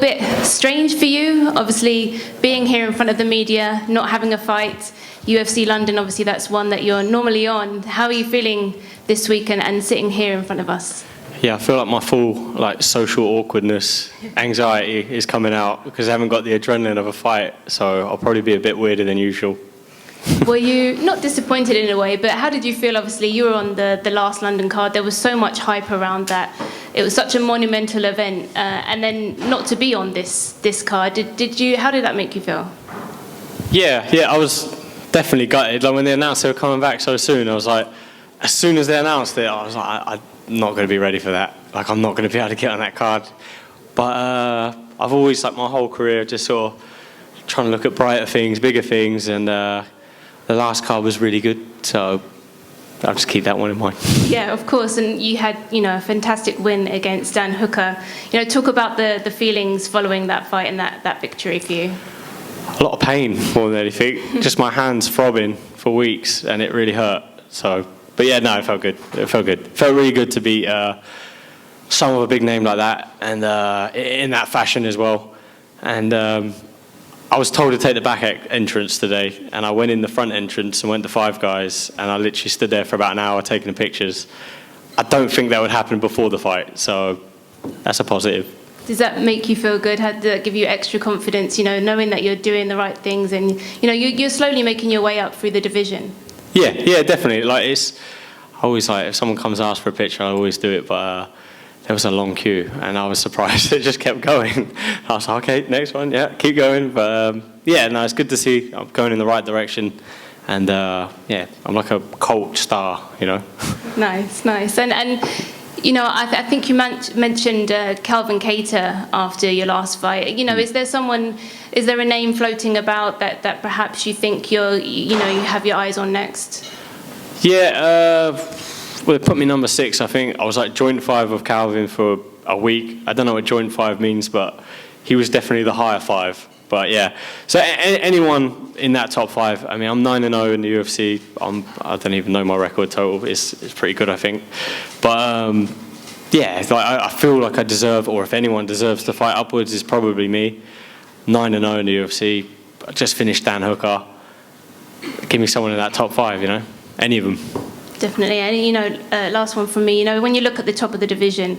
Bit strange for you, obviously being here in front of the media, not having a fight. UFC London, obviously that's one that you're normally on. How are you feeling this week and sitting here in front of us? Yeah, I feel like my full social awkwardness, anxiety is coming out because I haven't got the adrenaline of a fight, so I'll probably be a bit weirder than usual. Were you not disappointed in a way, but how did you feel? Obviously you were on the last London card. There was so much hype around that. It was such a monumental event, and then not to be on this card. How did that make you feel? Yeah, I was definitely gutted. Like when they announced they were coming back so soon, I was like, as soon as they announced it, I was like, I'm not going to be ready for that. Like I'm not going to be able to get on that card. But I've always, my whole career, just sort of trying to look at brighter things, bigger things, and the last card was really good, so I'll just keep that one in mind. Yeah, of course, and you had, a fantastic win against Dan Hooker. Talk about the feelings following that fight and that victory for you. A lot of pain more than anything. Just my hands throbbing for weeks, and it really hurt. So, but yeah, no, it felt good. It felt really good to beat some of a big name like that, and in that fashion as well. And I was told to take the back entrance today, and I went in the front entrance and went to Five Guys, and I literally stood there for about an hour taking pictures. I don't think that would happen before the fight, so that's a positive. Does that make you feel good? Did that give you extra confidence, knowing that you're doing the right things and, you're slowly making your way up through the division? Yeah, definitely. I always if someone comes to ask for a picture, I always do it, but there was a long queue, and I was surprised. It just kept going. I was like, okay, next one, yeah, keep going. But it's good to see I'm going in the right direction. And I'm like a cult star, Nice. And I think you mentioned Calvin Kattar after your last fight. Is there a name floating about that perhaps you think you have your eyes on next? Yeah, well, they put me number 6, I think. I was joint 5 of Calvin for a week. I don't know what joint 5 means, but he was definitely the higher 5. But yeah, so anyone in that top 5. I mean, I'm 9-0 in the UFC. I don't even know my record total. It's pretty good, I think. But I feel like I deserve, or if anyone deserves to fight upwards, it's probably me. 9-0 in the UFC. I just finished Dan Hooker. Give me someone in that top 5. Any of them. Definitely, and last one from me. When you look at the top of the division,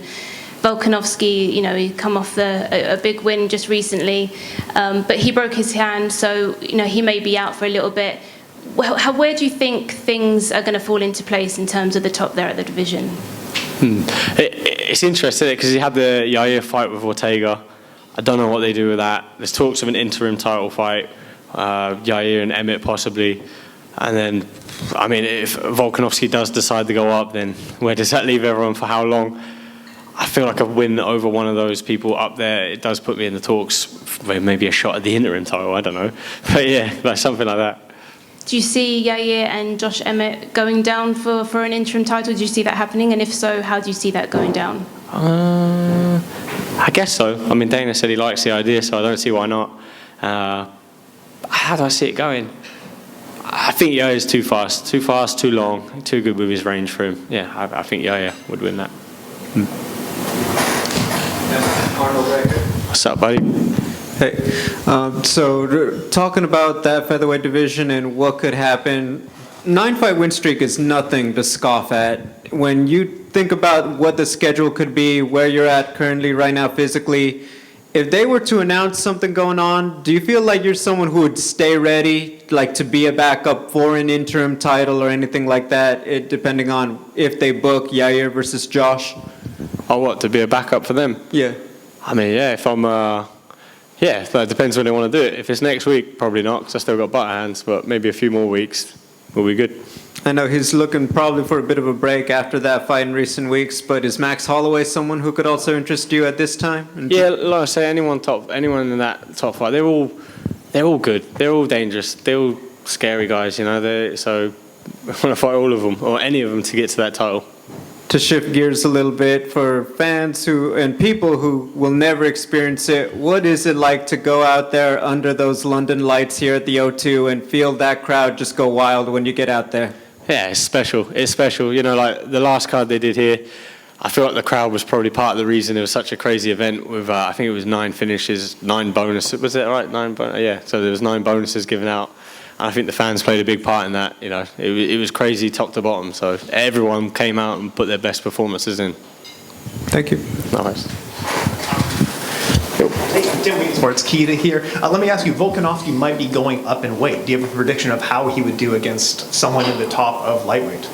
Volkanovski, he come off a big win just recently, but he broke his hand, so he may be out for a little bit. Where do you think things are going to fall into place in terms of the top there at the division? It's interesting because he had the Yair fight with Ortega. I don't know what they do with that. There's talks of an interim title fight, Yair and Emmett possibly, and then. I mean, if Volkanovski does decide to go up, then where does that leave everyone for how long? I feel like a win over one of those people up there, it does put me in the talks for maybe a shot at the interim title, I don't know. But yeah, something like that. Do you see Yair and Josh Emmett going down for an interim title? Do you see that happening? And if so, how do you see that going down? I guess so. I mean, Dana said he likes the idea, so I don't see why not. How do I see it going? I think Yair is too fast, too long, too good with his range for him. Yeah, I think Yair would win that. Arnold right here. What's up, buddy? Hey, so talking about that featherweight division and what could happen, 9-fight win streak is nothing to scoff at. When you think about what the schedule could be, where you're at currently right now physically, if they were to announce something going on, do you feel like you're someone who would stay ready, to be a backup for an interim title or anything like that, depending on if they book Yair versus Josh? Oh, what, to be a backup for them? Yeah. I mean, yeah, if I'm, that depends when they want to do it. If it's next week, probably not, because I still got butter hands, but maybe a few more weeks will be good. I know he's looking probably for a bit of a break after that fight in recent weeks, but is Max Holloway someone who could also interest you at this time? Yeah, like I say, anyone in that top fight, they're all good. They're all dangerous. They're all scary guys, so I want to fight all of them, or any of them, to get to that title. To shift gears a little bit, for fans and people who will never experience it, what is it like to go out there under those London lights here at the O2 and feel that crowd just go wild when you get out there? Yeah, it's special. It's special. The last card they did here, I feel like the crowd was probably part of the reason it was such a crazy event with, I think it was 9 finishes, 9 bonuses. Was it right? Yeah, so there was 9 bonuses given out. And I think the fans played a big part in that. You know, it was crazy top to bottom. So everyone came out and put their best performances in. Thank you. Nice. Sports key to here. Let me ask you, Volkanovski might be going up in weight. Do you have a prediction of how he would do against someone in the top of lightweight?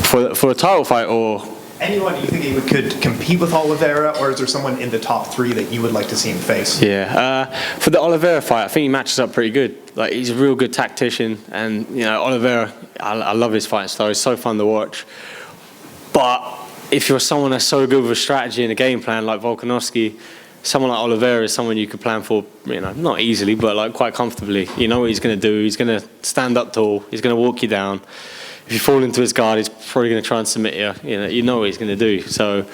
For a title fight or? Anyone, do you think he could compete with Oliveira, or is there someone in the top 3 that you would like to see him face? Yeah, for the Oliveira fight, I think he matches up pretty good. Like, he's a real good tactician, and you know, Oliveira, I love his fighting style. He's so fun to watch. But if you're someone that's so good with a strategy and a game plan like Volkanovski, someone like Oliveira is someone you could plan for, you know, not easily, but like quite comfortably. You know what he's going to do. He's going to stand up tall. He's going to walk you down. If you fall into his guard, he's probably going to try and submit you. You know what he's going to do. So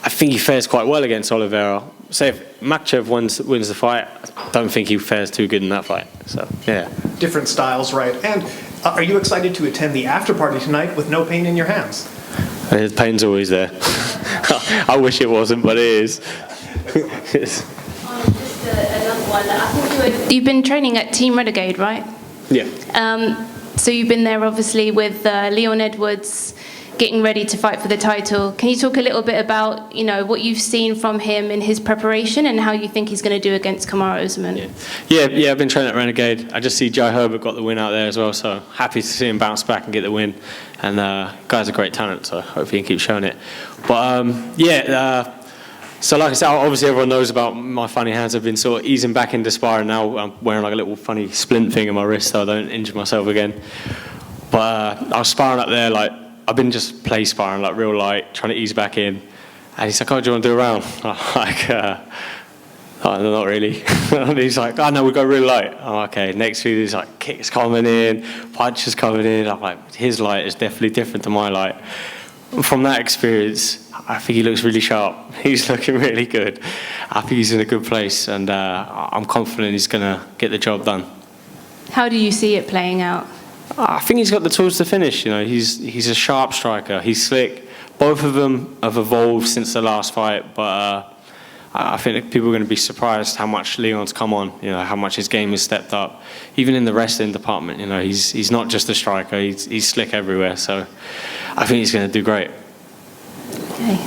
I think he fares quite well against Oliveira. Say if Makhachev wins the fight, I don't think he fares too good in that fight. So, yeah. Different styles, right? And are you excited to attend the after party tonight with no pain in your hands? The pain's always there. I wish it wasn't, but it is. Just another one. I think you've been training at Team Renegade, right? Yeah. So you've been there obviously with Leon Edwards getting ready to fight for the title. Can you talk a little bit about, you know, what you've seen from him in his preparation and how you think he's going to do against Kamaru Usman? Yeah, I've been training at Renegade. I just see Jai Herbert got the win out there as well, so happy to see him bounce back and get the win. And guy's a great talent, so hopefully he can keep showing it. But so like I said, obviously everyone knows about my funny hands. I've been sort of easing back into sparring now. I'm wearing like a little funny splint thing in my wrist so I don't injure myself again. But I was sparring up there, like, I've been just play sparring, like real light, trying to ease back in. And he's like, oh, do you want to do a round? I'm like, oh, not really. And he's like, oh, no, we go real light. I'm like, okay. Next few, he's like, kicks coming in, punches coming in. I'm like, his light is definitely different to my light. And from that experience, I think he looks really sharp. He's looking really good. I think he's in a good place, and I'm confident he's going to get the job done. How do you see it playing out? I think he's got the tools to finish. You know, he's a sharp striker. He's slick. Both of them have evolved since the last fight, but I think people are going to be surprised how much Leon's come on. You know, how much his game has stepped up. Even in the wrestling department, you know, he's not just a striker. He's slick everywhere. So I think he's going to do great. Okay.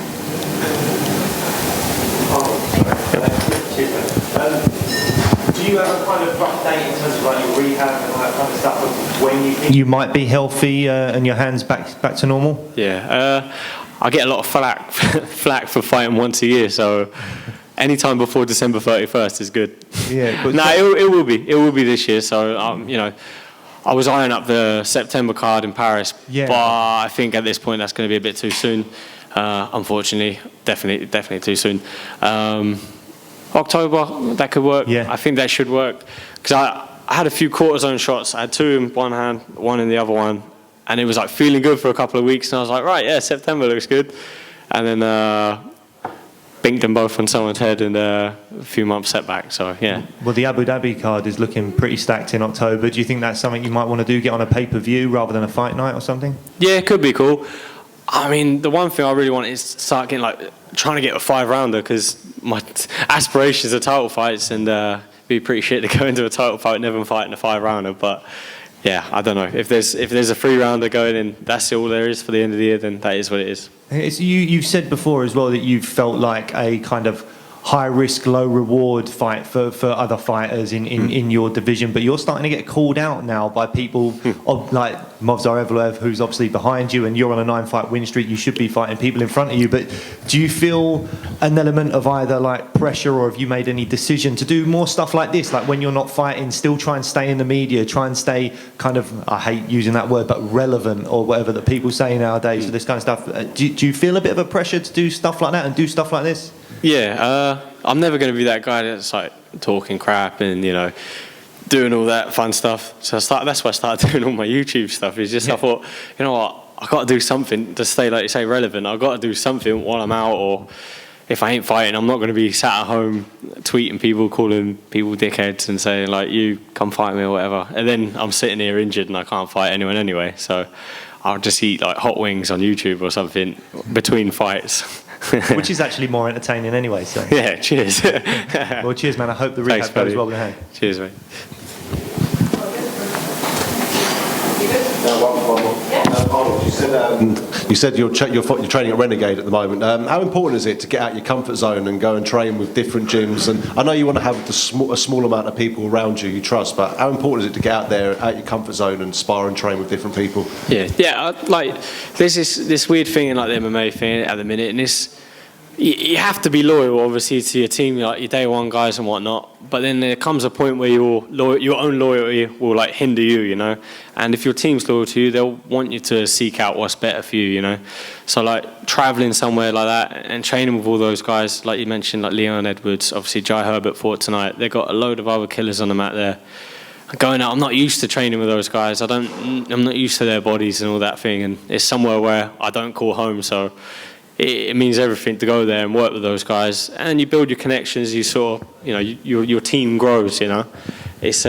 Do you have a kind of rough date in terms of like your rehab and all that kind of stuff of when you think you might be healthy and your hands back to normal? Yeah, I get a lot of flack for fighting once a year, so any time before December 31st is good. Yeah. It will be this year. So you know, I was eyeing up the September card in Paris, yeah. But I think at this point that's going to be a bit too soon. Unfortunately, definitely too soon. October, that could work. Yeah. I think that should work because I had a few cortisone shots. I had 2 in one hand, 1 in the other one, and it was like feeling good for a couple of weeks. And I was like, right, yeah, September looks good. And then binked them both on someone's head and a few months setback. So yeah. Well, the Abu Dhabi card is looking pretty stacked in October. Do you think that's something you might want to do? Get on a pay-per-view rather than a fight night or something? Yeah, it could be cool. I mean, the one thing I really want is start getting trying to get a 5-rounder because my aspirations are title fights, and it'd be pretty shit to go into a title fight and never fight in a 5-rounder. But yeah, I don't know if there's a 3-rounder going in, that's all there is for the end of the year. Then that is what it is. You've said before as well that you've felt like a kind of high risk, low reward fight for other fighters in your division, but you're starting to get called out now by people like Movsar Evloev, who's obviously behind you, and you're on a 9-fight win streak. You should be fighting people in front of you, but do you feel an element of either like pressure, or have you made any decision to do more stuff like this, like when you're not fighting, still try and stay in the media, try and stay kind of, I hate using that word, but relevant, or whatever that people say nowadays for this kind of stuff? Do you feel a bit of a pressure to do stuff like that and do stuff like this? Yeah, I'm never going to be that guy that's like talking crap and, you know, doing all that fun stuff. So that's why I started doing all my YouTube stuff. It's just I thought, you know what, I got to do something to stay, like you say, relevant. I've got to do something while I'm out, or if I ain't fighting, I'm not going to be sat at home tweeting people, calling people dickheads and saying like, you come fight me or whatever. And then I'm sitting here injured and I can't fight anyone anyway. So I'll just eat like hot wings on YouTube or something between fights. Which is actually more entertaining anyway. So Yeah, cheers. well, cheers, man. I hope the Thanks, rehab goes buddy. well with the hand. Cheers, mate. Arnold, you said you're training at Renegade at the moment. How important is it to get out your comfort zone and go and train with different gyms? And I know you want to have a small amount of people around you trust, but how important is it to get out there, out your comfort zone, and spar and train with different people? Yeah. Like there's this weird thing in like the MMA thing at the minute, and you have to be loyal, obviously, to your team, like your day one guys and whatnot. But then there comes a point where your own loyalty will like hinder you, you know. And if your team's loyal to you, they'll want you to seek out what's better for you, you know. So like traveling somewhere like that and training with all those guys, like you mentioned, like Leon Edwards, obviously Jai Herbert fought tonight. They've got a load of other killers on the mat there. Going out, I'm not used to training with those guys. I'm not used to their bodies and all that thing. And it's somewhere where I don't call home, so it means everything to go there and work with those guys, and you build your connections. You sort of, you know, your team grows. You know, it's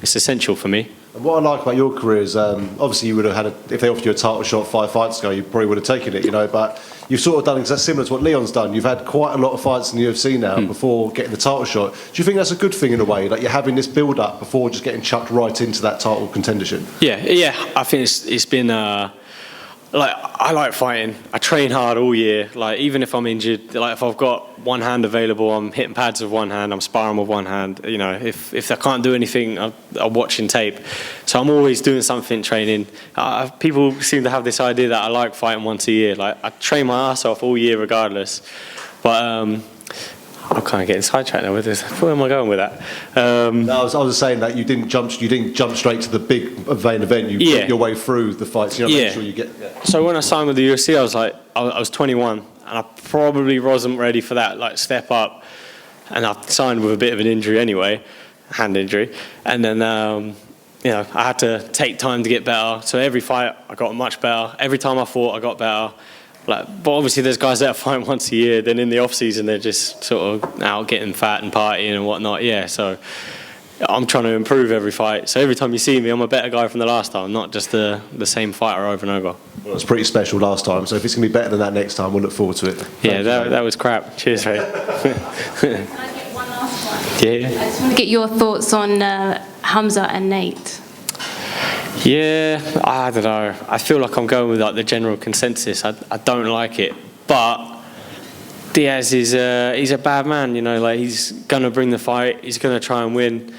essential for me. And what I like about your career is, obviously you would have had if they offered you a title shot 5 fights ago, you probably would have taken it, you know. But you've sort of done exactly similar to what Leon's done. You've had quite a lot of fights in the UFC now before getting the title shot. Do you think that's a good thing in a way, like you're having this build up before just getting chucked right into that title contendership? Yeah. I think it's been. Like I like fighting. I train hard all year. Like even if I'm injured, like if I've got one hand available, I'm hitting pads with one hand. I'm sparring with one hand. You know, if I can't do anything, I'm watching tape. So I'm always doing something training. People seem to have this idea that I like fighting once a year. Like I train my ass off all year regardless. But I'm kind of getting sidetracked now with this. Where am I going with that? No, I was saying that you didn't jump straight to the big main event. You worked your way through the fights. You know, make sure you get. Yeah. So when I signed with the UFC, I was 21, and I probably wasn't ready for that like step up. And I signed with a bit of an injury anyway, hand injury, and then you know I had to take time to get better. So every fight I got much better. Every time I fought, I got better. Like, but obviously there's guys that fight once a year, then in the off season they're just sort of out getting fat and partying and whatnot. Yeah, so I'm trying to improve every fight. So every time you see me, I'm a better guy from the last time, not just the same fighter over and over. Well, it was pretty special last time, so if it's going to be better than that next time, we'll look forward to it. Yeah, that was crap. Cheers, mate. Can I get one last one? Yeah. I just want to get your thoughts on Hamza and Nate. Yeah, I don't know. I feel like I'm going with like the general consensus. I don't like it, but Diaz is he's a bad man. You know, like he's gonna bring the fight. He's gonna try and win.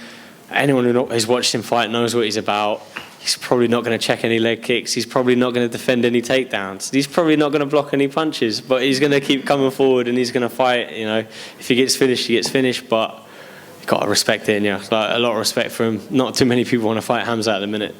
Anyone who's watched him fight knows what he's about. He's probably not going to check any leg kicks. He's probably not going to defend any takedowns. He's probably not going to block any punches. But he's going to keep coming forward and he's going to fight. You know, if he gets finished, he gets finished. But you've got to respect it. And yeah, like, a lot of respect for him. Not too many people want to fight Hamza at the minute.